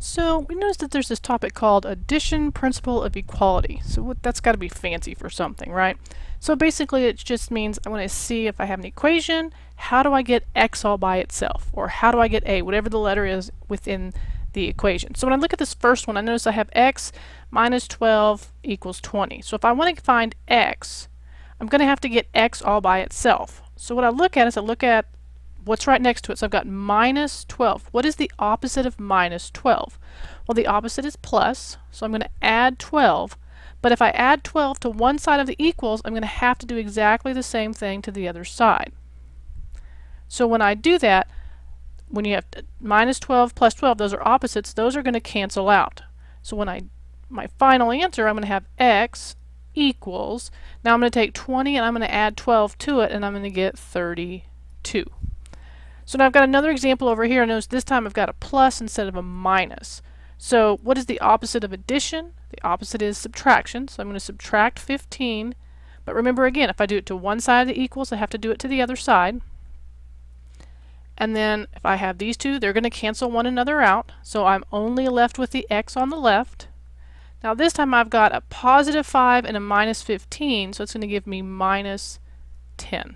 So we noticed that there's this topic called addition principle of equality. So that's got to be fancy for something, right? So basically it just means I want to see if I have an equation, how do I get x all by itself? Or how do I get a, whatever the letter is within the equation. So when I look at this first one, I notice I have x minus 12 equals 20. So if I want to find x, I'm going to have to get x all by itself. So what I look at is I look at what's right next to it. So I've got minus 12. What is the opposite of minus 12? Well, the opposite is plus, so I'm going to add 12. But if I add 12 to one side of the equals, I'm going to have to do exactly the same thing to the other side. So when I do that, when you have minus 12 plus 12, those are opposites, those are going to cancel out. So when my final answer, I'm going to have x equals, now I'm going to take 20 and I'm going to add 12 to it, and I'm going to get 32. So now I've got another example over here. Notice this time I've got a plus instead of a minus. So what is the opposite of addition? The opposite is subtraction. So I'm going to subtract 15. But remember again, if I do it to one side of the equals, I have to do it to the other side. And then if I have these two, they're going to cancel one another out. So I'm only left with the x on the left. Now this time I've got a positive 5 and a minus 15, so it's going to give me minus 10.